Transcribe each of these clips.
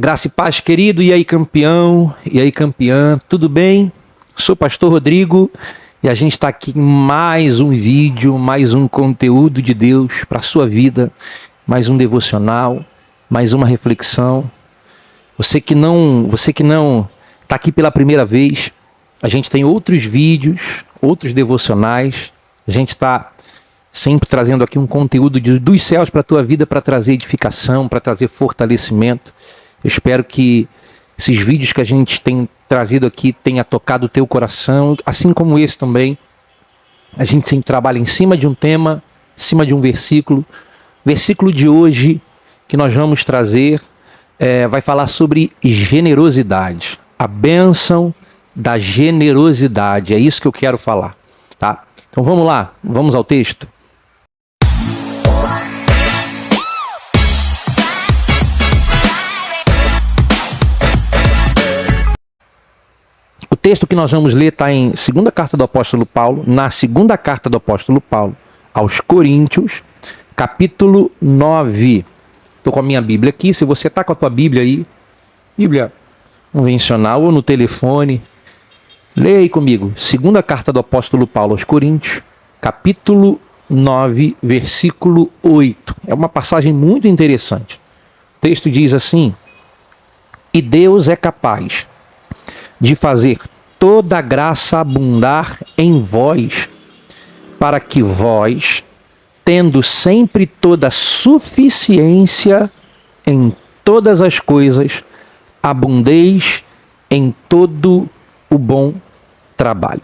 Graça e paz, querido. E aí, campeão? E aí, campeã? Tudo bem? Sou o pastor Rodrigo e a gente está aqui em mais um vídeo, mais um conteúdo de Deus para a sua vida, mais um devocional, mais uma reflexão. Você que não está aqui pela primeira vez, a gente tem outros vídeos, outros devocionais. A gente está sempre trazendo aqui um conteúdo dos céus para a tua vida, para trazer edificação, para trazer fortalecimento. Eu espero que esses vídeos que a gente tem trazido aqui tenha tocado o teu coração, assim como esse também. A gente sempre trabalha em cima de um tema, em cima de um versículo. O versículo de hoje que nós vamos trazer vai falar sobre generosidade. A bênção da generosidade. É isso que eu quero falar, tá? Então vamos lá, vamos ao texto. O texto que nós vamos ler está em 2ª carta do apóstolo Paulo, na 2ª carta do apóstolo Paulo aos Coríntios, capítulo 9. Estou com a minha Bíblia aqui. Se você está com a tua Bíblia aí, Bíblia convencional ou no telefone, leia aí comigo. 2ª carta do apóstolo Paulo aos Coríntios, capítulo 9, versículo 8. É uma passagem muito interessante. O texto diz assim: e Deus é capaz de fazer toda a graça abundar em vós, para que vós, tendo sempre toda a suficiência em todas as coisas, abundeis em todo o bom trabalho.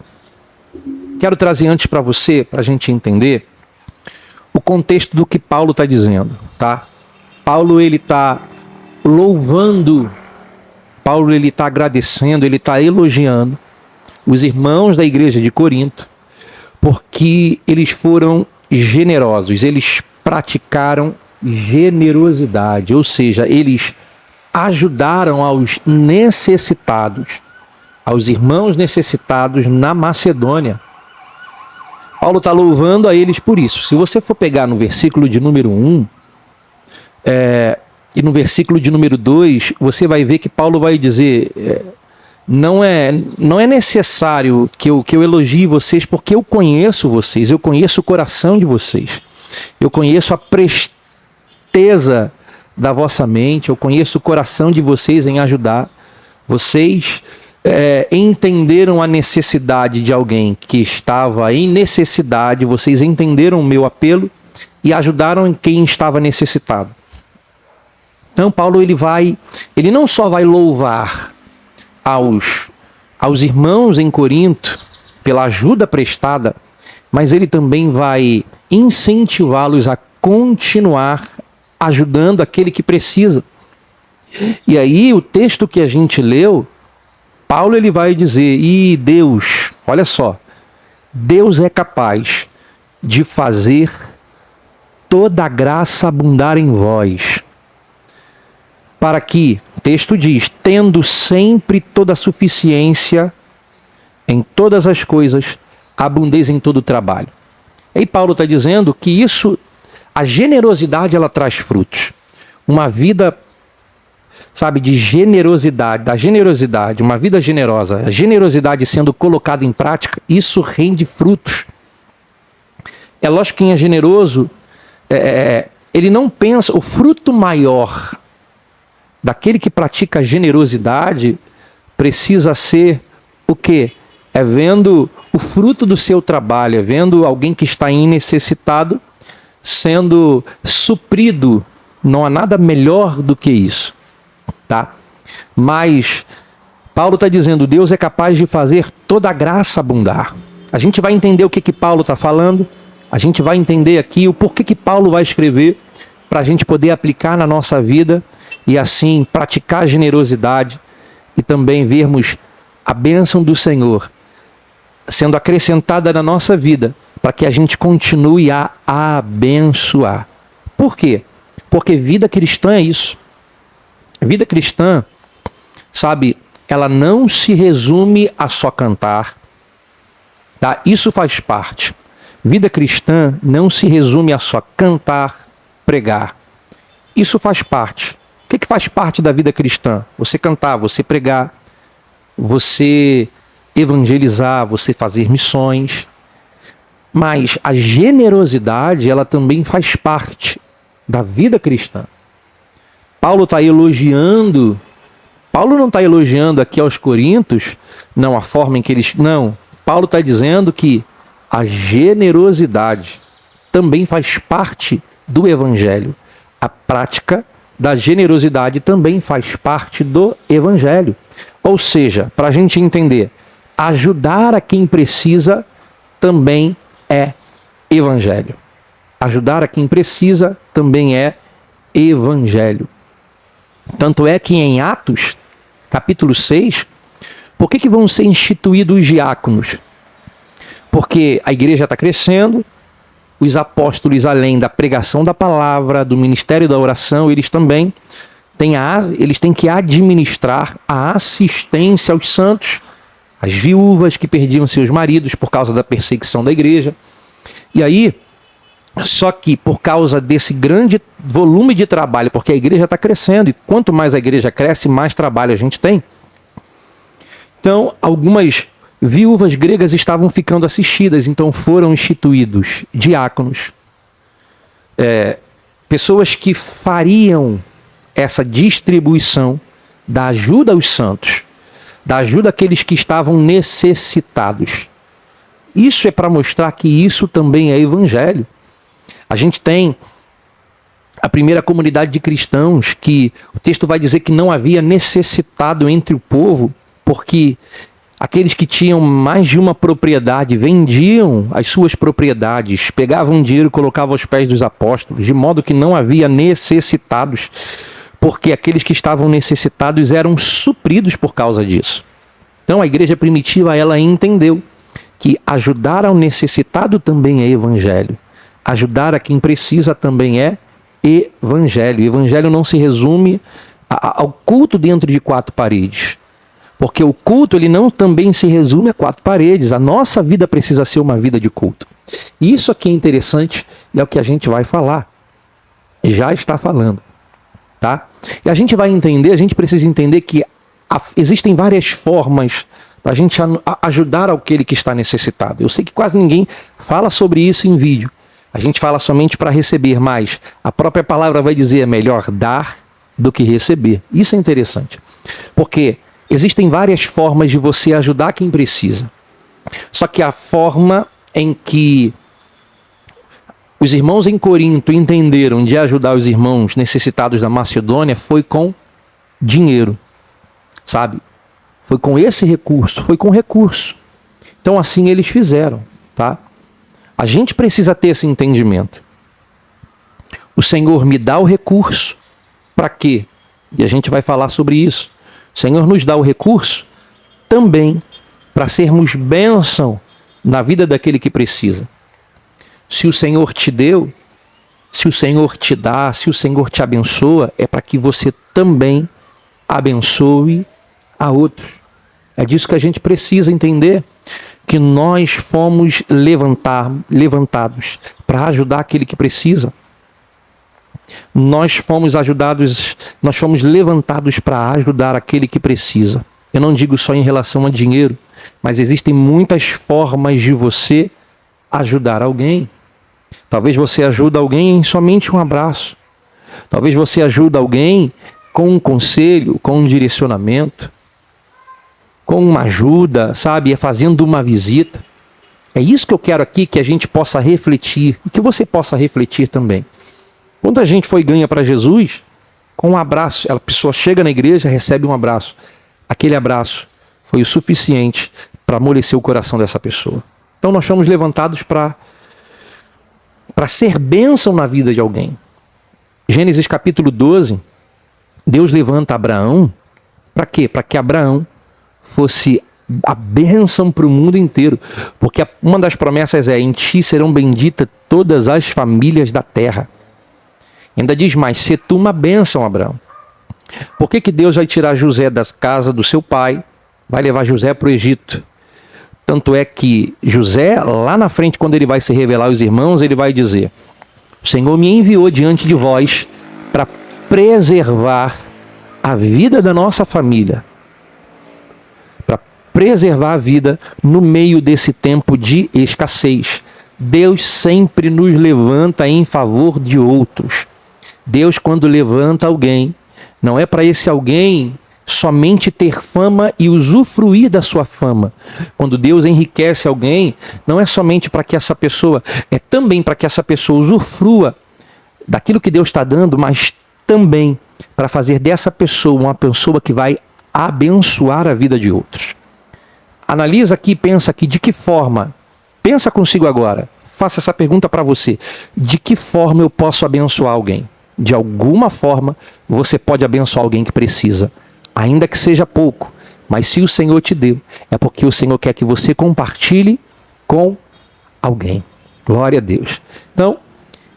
Quero trazer antes para você, para a gente entender, o contexto do que Paulo está dizendo, tá? Paulo, ele está louvando, Paulo, ele está agradecendo, ele está elogiando os irmãos da igreja de Corinto, porque eles foram generosos, eles praticaram generosidade, ou seja, eles ajudaram aos necessitados, aos irmãos necessitados na Macedônia. Paulo está louvando a eles por isso. Se você for pegar no versículo de número 1, e no versículo de número 2, você vai ver que Paulo vai dizer, não é necessário que eu elogie vocês, porque eu conheço vocês, eu conheço o coração de vocês, eu conheço a presteza da vossa mente, eu conheço o coração de vocês em ajudar. Vocês entenderam a necessidade de alguém que estava em necessidade, vocês entenderam o meu apelo e ajudaram quem estava necessitado. Então Paulo ele não só vai louvar aos irmãos em Corinto pela ajuda prestada, mas ele também vai incentivá-los a continuar ajudando aquele que precisa. E aí o texto que a gente leu, Paulo ele vai dizer, e Deus, olha só, Deus é capaz de fazer toda a graça abundar em vós, para que, o texto diz, tendo sempre toda a suficiência em todas as coisas, abundeis em todo o trabalho. E Paulo está dizendo que isso, a generosidade, ela traz frutos. Uma vida, sabe, de generosidade, da generosidade, uma vida generosa, a generosidade sendo colocada em prática, isso rende frutos. É lógico que quem é generoso, ele não pensa, o fruto maior daquele que pratica generosidade precisa ser o quê? É vendo o fruto do seu trabalho, é vendo alguém que está necessitado sendo suprido. Não há nada melhor do que isso, tá? Mas Paulo está dizendo, Deus é capaz de fazer toda a graça abundar. A gente vai entender o que Paulo está falando, a gente vai entender aqui o porquê que Paulo vai escrever, para a gente poder aplicar na nossa vida e assim praticar a generosidade e também vermos a bênção do Senhor sendo acrescentada na nossa vida, para que a gente continue a abençoar. Por quê? Porque vida cristã é isso. Vida cristã, sabe, ela não se resume a só cantar, tá? Isso faz parte. Vida cristã não se resume a só cantar, pregar. Isso faz parte. O que faz parte da vida cristã? Você cantar, você pregar, você evangelizar, você fazer missões. Mas a generosidade, ela também faz parte da vida cristã. Paulo não está elogiando aqui aos Coríntios, não, a forma em que eles... Não, Paulo está dizendo que a generosidade também faz parte do evangelho. A prática da generosidade também faz parte do evangelho. Ou seja, para a gente entender, ajudar a quem precisa também é evangelho. Ajudar a quem precisa também é evangelho. Tanto é que em Atos, capítulo 6, por que vão ser instituídos os diáconos? Porque a igreja está crescendo, os apóstolos, além da pregação da palavra, do ministério da oração, eles também têm que administrar a assistência aos santos, as viúvas que perdiam seus maridos por causa da perseguição da igreja. E aí, só que por causa desse grande volume de trabalho, porque a igreja está crescendo, e quanto mais a igreja cresce, mais trabalho a gente tem. Então, algumas viúvas gregas estavam ficando assistidas, então foram instituídos diáconos, pessoas que fariam essa distribuição da ajuda aos santos, da ajuda àqueles que estavam necessitados. Isso é para mostrar que isso também é evangelho. A gente tem a primeira comunidade de cristãos que o texto vai dizer que não havia necessitado entre o povo, porque aqueles que tinham mais de uma propriedade vendiam as suas propriedades, pegavam dinheiro e colocavam aos pés dos apóstolos, de modo que não havia necessitados, porque aqueles que estavam necessitados eram supridos por causa disso. Então a igreja primitiva, ela entendeu que ajudar ao necessitado também é evangelho. Ajudar a quem precisa também é evangelho. Evangelho não se resume ao culto dentro de quatro paredes. Porque o culto, ele não também se resume a quatro paredes. A nossa vida precisa ser uma vida de culto. Isso aqui é interessante e é o que a gente vai falar. Já está falando. Tá? E a gente vai entender, a gente precisa entender que existem várias formas da gente ajudar aquele que está necessitado. Eu sei que quase ninguém fala sobre isso em vídeo. A gente fala somente para receber, mas a própria palavra vai dizer é melhor dar do que receber. Isso é interessante. Porque existem várias formas de você ajudar quem precisa. Só que a forma em que os irmãos em Corinto entenderam de ajudar os irmãos necessitados da Macedônia foi com dinheiro. Sabe? Foi com esse recurso, foi com recurso. Então assim eles fizeram, tá? A gente precisa ter esse entendimento. O Senhor me dá o recurso, para quê? E a gente vai falar sobre isso. O Senhor nos dá o recurso também para sermos bênção na vida daquele que precisa. Se o Senhor te deu, se o Senhor te dá, se o Senhor te abençoa, é para que você também abençoe a outros. É disso que a gente precisa entender, que nós fomos levantados para ajudar aquele que precisa. Nós fomos levantados para ajudar aquele que precisa. Eu não digo só em relação a dinheiro, mas existem muitas formas de você ajudar alguém. Talvez você ajude alguém em somente um abraço. Talvez você ajude alguém com um conselho, com um direcionamento, com uma ajuda, sabe? Fazendo uma visita. É isso que eu quero aqui, que a gente possa refletir, e que você possa refletir também. Quando a gente foi ganha para Jesus, com um abraço, a pessoa chega na igreja, recebe um abraço. Aquele abraço foi o suficiente para amolecer o coração dessa pessoa. Então nós fomos levantados para ser bênção na vida de alguém. Gênesis capítulo 12, Deus levanta Abraão, para quê? Para que Abraão fosse a bênção para o mundo inteiro. Porque uma das promessas é: em ti serão benditas todas as famílias da terra. Ainda diz mais: se tu uma bênção, Abraão. Por que Deus vai tirar José da casa do seu pai, vai levar José para o Egito? Tanto é que José, lá na frente, quando ele vai se revelar aos irmãos, ele vai dizer: o Senhor me enviou diante de vós para preservar a vida da nossa família, para preservar a vida no meio desse tempo de escassez. Deus sempre nos levanta em favor de outros. Deus, quando levanta alguém, não é para esse alguém somente ter fama e usufruir da sua fama. Quando Deus enriquece alguém, não é somente para que essa pessoa, é também para que essa pessoa usufrua daquilo que Deus está dando, mas também para fazer dessa pessoa uma pessoa que vai abençoar a vida de outros. Analisa aqui, pensa aqui, de que forma, pensa consigo agora, faça essa pergunta para você: de que forma eu posso abençoar alguém? De alguma forma você pode abençoar alguém que precisa, ainda que seja pouco, mas se o Senhor te deu, é porque o Senhor quer que você compartilhe com alguém. Glória a Deus. Então,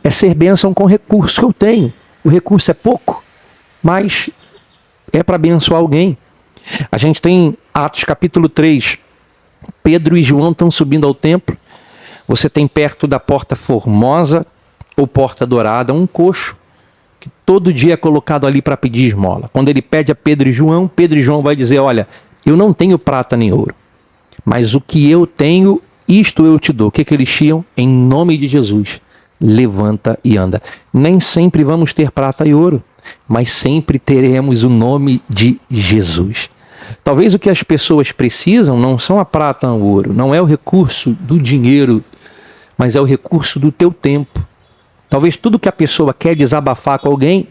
é ser bênção com o recurso que eu tenho. O recurso é pouco, mas é para abençoar alguém. A gente tem Atos capítulo 3, Pedro e João estão subindo ao templo. Você tem perto da porta formosa ou porta dourada um coxo que todo dia é colocado ali para pedir esmola. Quando ele pede a Pedro e João vai dizer: olha, eu não tenho prata nem ouro, mas o que eu tenho, isto eu te dou. O que eles tinham? Em nome de Jesus, levanta e anda. Nem sempre vamos ter prata e ouro, mas sempre teremos o nome de Jesus. Talvez o que as pessoas precisam não são a prata ou o ouro, não é o recurso do dinheiro, mas é o recurso do teu tempo. Talvez tudo que a pessoa quer desabafar com alguém,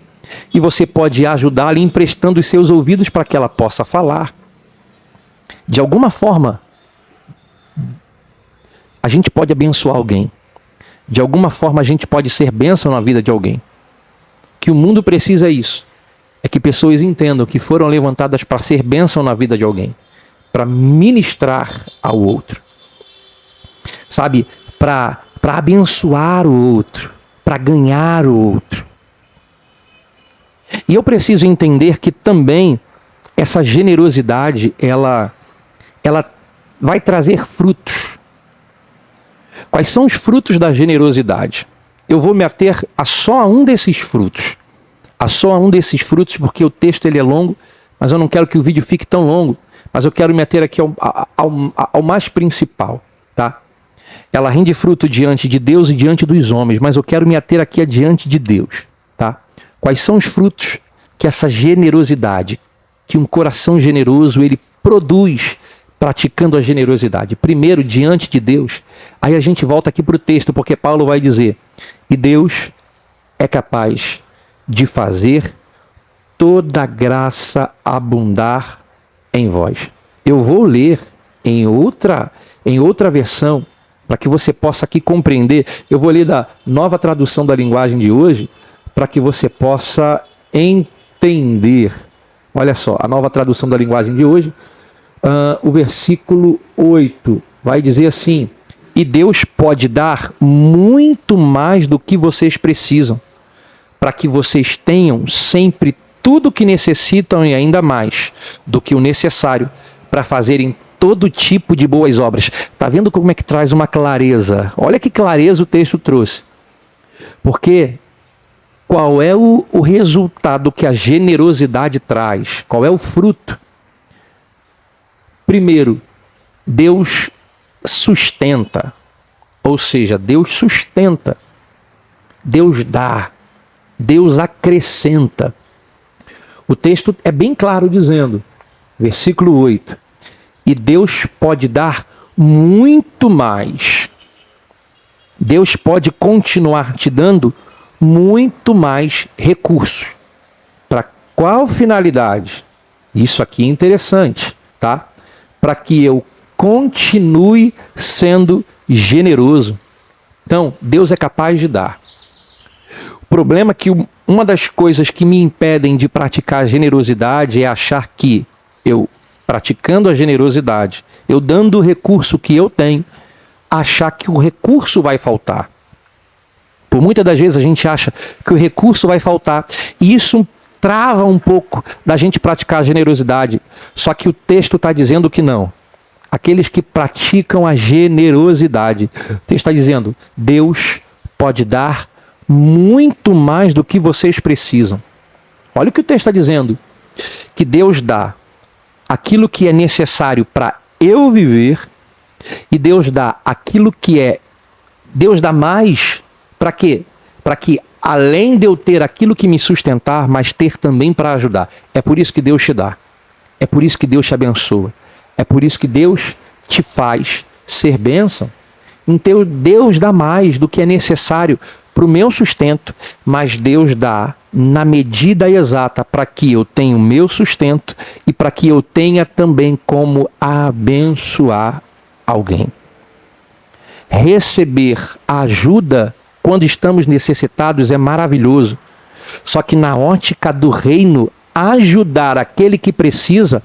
e você pode ajudá-la emprestando os seus ouvidos para que ela possa falar. De alguma forma, a gente pode abençoar alguém. De alguma forma a gente pode ser bênção na vida de alguém. Que o mundo precisa é isso. É que pessoas entendam que foram levantadas para ser bênção na vida de alguém. Para ministrar ao outro. Sabe? Para abençoar o outro. Para ganhar o outro. E eu preciso entender que também essa generosidade, ela vai trazer frutos. Quais são os frutos da generosidade? Eu vou me ater a só um desses frutos. A só um desses frutos, porque o texto ele é longo, mas eu não quero que o vídeo fique tão longo. Mas eu quero me ater aqui ao mais principal, tá? Ela rende fruto diante de Deus e diante dos homens, mas eu quero me ater aqui diante de Deus, tá? Quais são os frutos que essa generosidade, que um coração generoso ele produz praticando a generosidade? Primeiro, diante de Deus. Aí a gente volta aqui para o texto, porque Paulo vai dizer: e Deus é capaz de fazer toda graça abundar em vós. Eu vou ler em outra versão, para que você possa aqui compreender. Eu vou ler da Nova Tradução da Linguagem de hoje, para que você possa entender. Olha só, a Nova Tradução da Linguagem de hoje, o versículo 8, vai dizer assim: e Deus pode dar muito mais do que vocês precisam, para que vocês tenham sempre tudo o que necessitam e ainda mais do que o necessário para fazerem todo tipo de boas obras. Está vendo como é que traz uma clareza? Olha que clareza o texto trouxe. Porque qual é o resultado que a generosidade traz? Qual é o fruto? Primeiro, Deus sustenta. Ou seja, Deus sustenta. Deus dá. Deus acrescenta. O texto é bem claro dizendo, versículo 8, e Deus pode dar muito mais. Deus pode continuar te dando muito mais recursos. Para qual finalidade? Isso aqui é interessante, tá? Para que eu continue sendo generoso. Então, Deus é capaz de dar. O problema é que uma das coisas que me impedem de praticar a generosidade é achar que eu, praticando a generosidade, eu dando o recurso que eu tenho, achar que o recurso vai faltar. Por muitas das vezes a gente acha que o recurso vai faltar, e isso trava um pouco da gente praticar a generosidade. Só que o texto está dizendo que não. Aqueles que praticam a generosidade, o texto está dizendo, Deus pode dar muito mais do que vocês precisam. Olha o que o texto está dizendo. Que Deus dá aquilo que é necessário para eu viver, e Deus dá aquilo que é... Deus dá mais para quê? Para que, além de eu ter aquilo que me sustentar, mas ter também para ajudar. É por isso que Deus te dá. É por isso que Deus te abençoa. É por isso que Deus te faz ser bênção. Então Deus dá mais do que é necessário para o meu sustento, mas Deus dá na medida exata para que eu tenha o meu sustento e para que eu tenha também como abençoar alguém. Receber ajuda quando estamos necessitados é maravilhoso. Só que na ótica do reino, ajudar aquele que precisa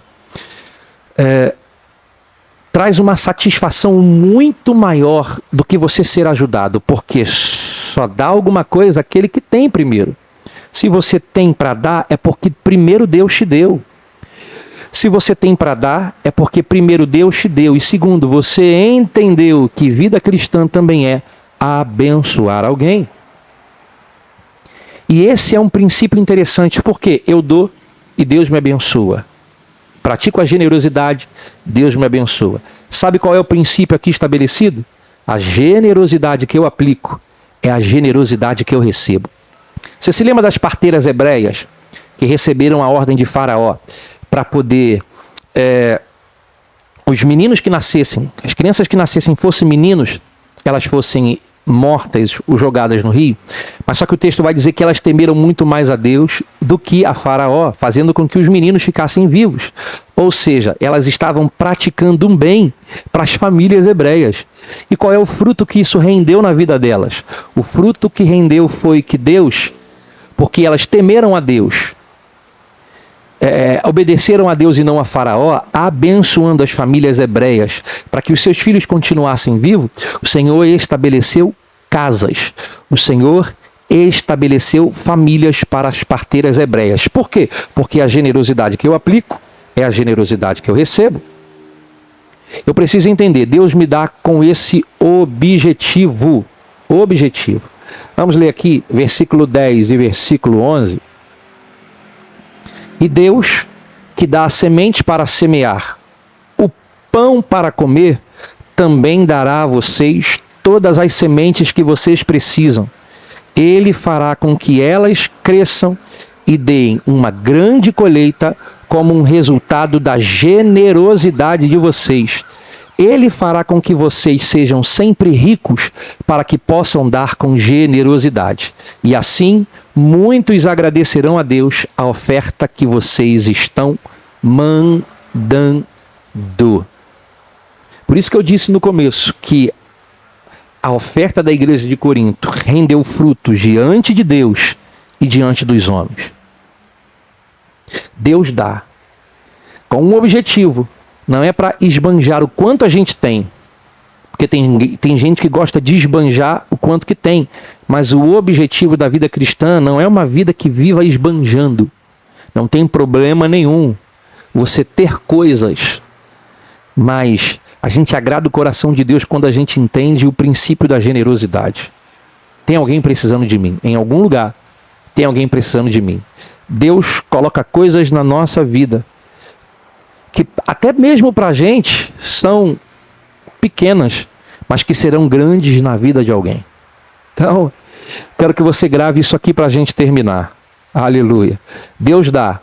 traz uma satisfação muito maior do que você ser ajudado, porque só dá alguma coisa aquele que tem primeiro. Se você tem para dar, é porque primeiro Deus te deu. Se você tem para dar, é porque primeiro Deus te deu. E segundo, você entendeu que vida cristã também é abençoar alguém. E esse é um princípio interessante, porque eu dou e Deus me abençoa. Pratico a generosidade, Deus me abençoa. Sabe qual é o princípio aqui estabelecido? A generosidade que eu aplico é a generosidade que eu recebo. Você se lembra das parteiras hebreias que receberam a ordem de Faraó para poder... os meninos que nascessem, as crianças que nascessem fossem meninos, elas fossem mortas ou jogadas no rio, mas só que o texto vai dizer que elas temeram muito mais a Deus do que a Faraó, fazendo com que os meninos ficassem vivos. Ou seja, elas estavam praticando um bem para as famílias hebreias. E qual é o fruto que isso rendeu na vida delas? O fruto que rendeu foi que Deus, porque elas temeram a Deus, obedeceram a Deus e não a Faraó, abençoando as famílias hebreias para que os seus filhos continuassem vivos, o Senhor estabeleceu casas, o Senhor estabeleceu famílias para as parteiras hebreias. Por quê? Porque a generosidade que eu aplico é a generosidade que eu recebo. Eu preciso entender, Deus me dá com esse objetivo. Vamos ler aqui versículo 10 e versículo 11. E Deus, que dá a semente para semear, o pão para comer, também dará a vocês todas as sementes que vocês precisam. Ele fará com que elas cresçam e deem uma grande colheita como um resultado da generosidade de vocês. Ele fará com que vocês sejam sempre ricos para que possam dar com generosidade. E assim, muitos agradecerão a Deus a oferta que vocês estão mandando. Por isso que eu disse no começo que a oferta da igreja de Corinto rendeu frutos diante de Deus e diante dos homens. Deus dá com um objetivo. Não é para esbanjar o quanto a gente tem. Porque tem gente que gosta de esbanjar o quanto que tem. Mas o objetivo da vida cristã não é uma vida que viva esbanjando. Não tem problema nenhum você ter coisas. Mas a gente agrada o coração de Deus quando a gente entende o princípio da generosidade. Tem alguém precisando de mim. Em algum lugar tem alguém precisando de mim. Deus coloca coisas na nossa vida que até mesmo para a gente são pequenas, mas que serão grandes na vida de alguém. Então, quero que você grave isso aqui para a gente terminar. Aleluia. Deus dá,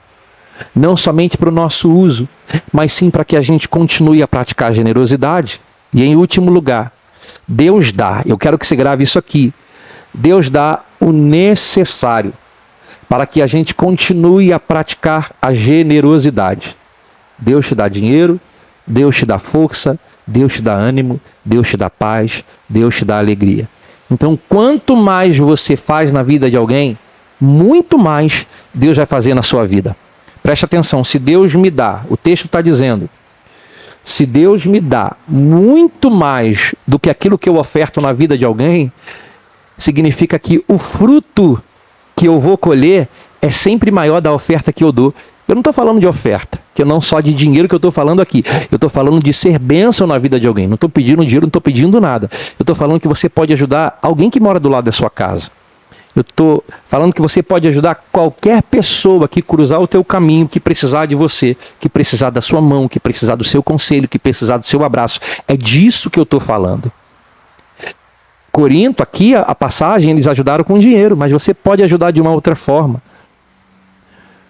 não somente para o nosso uso, mas sim para que a gente continue a praticar a generosidade. E em último lugar, Deus dá, eu quero que você grave isso aqui, Deus dá o necessário para que a gente continue a praticar a generosidade. Deus te dá dinheiro, Deus te dá força, Deus te dá ânimo, Deus te dá paz, Deus te dá alegria. Então, quanto mais você faz na vida de alguém, muito mais Deus vai fazer na sua vida. Preste atenção, se Deus me dá, o texto está dizendo, se Deus me dá muito mais do que aquilo que eu oferto na vida de alguém, significa que o fruto que eu vou colher é sempre maior da oferta que eu dou. Eu não estou falando de oferta, que não só de dinheiro que eu estou falando aqui. Eu estou falando de ser bênção na vida de alguém. Não estou pedindo dinheiro, não estou pedindo nada. Eu estou falando que você pode ajudar alguém que mora do lado da sua casa. Eu estou falando que você pode ajudar qualquer pessoa que cruzar o teu caminho, que precisar de você, que precisar da sua mão, que precisar do seu conselho, que precisar do seu abraço. É disso que eu estou falando. Corinto, aqui a passagem, eles ajudaram com dinheiro, mas você pode ajudar de uma outra forma.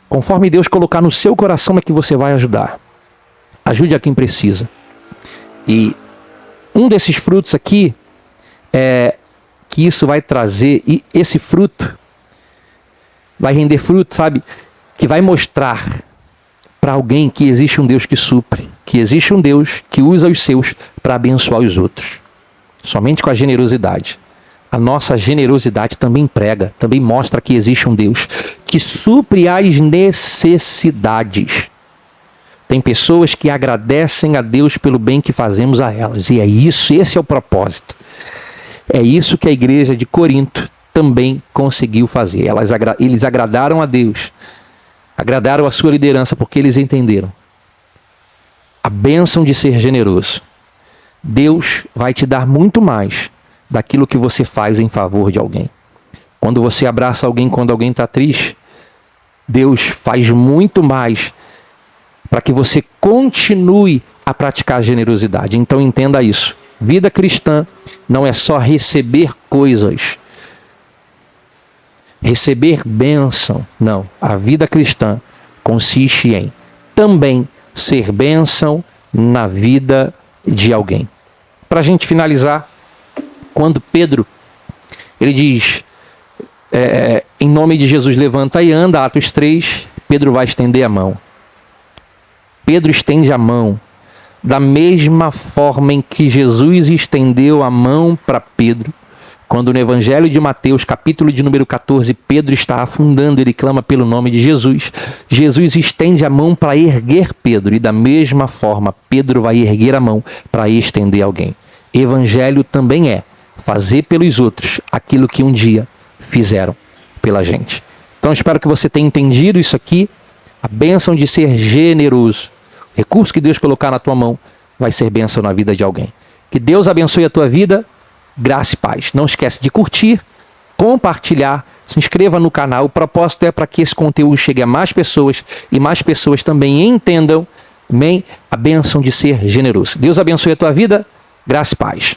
Conforme Deus colocar no seu coração é que você vai ajudar. Ajude a quem precisa. E um desses frutos aqui é que isso vai trazer, e esse fruto vai render fruto, sabe? Que vai mostrar para alguém que existe um Deus que supre, que existe um Deus que usa os seus para abençoar os outros. Somente com a generosidade. A nossa generosidade também prega, também mostra que existe um Deus que supre as necessidades. Tem pessoas que agradecem a Deus pelo bem que fazemos a elas. E é isso, esse é o propósito. É isso que a igreja de Corinto também conseguiu fazer. Eles agradaram a Deus, agradaram a sua liderança, porque eles entenderam a bênção de ser generoso. Deus vai te dar muito mais daquilo que você faz em favor de alguém. Quando você abraça alguém quando alguém está triste, Deus faz muito mais para que você continue a praticar a generosidade. Então entenda isso. Vida cristã não é só receber coisas, receber bênção. Não. A vida cristã consiste em também ser bênção na vida de alguém. Para a gente finalizar, quando Pedro, ele diz, em nome de Jesus levanta e anda, Atos 3, Pedro vai estender a mão. Pedro estende a mão da mesma forma em que Jesus estendeu a mão para Pedro. Quando no Evangelho de Mateus, capítulo de número 14, Pedro está afundando, ele clama pelo nome de Jesus. Jesus estende a mão para erguer Pedro, e da mesma forma, Pedro vai erguer a mão para estender alguém. Evangelho também é fazer pelos outros aquilo que um dia fizeram pela gente. Então, espero que você tenha entendido isso aqui, a bênção de ser generoso. O recurso que Deus colocar na tua mão vai ser bênção na vida de alguém. Que Deus abençoe a tua vida. Graça e paz. Não esquece de curtir, compartilhar, se inscreva no canal. O propósito é para que esse conteúdo chegue a mais pessoas e mais pessoas também entendam, amém, a bênção de ser generoso. Deus abençoe a tua vida. Graça e paz.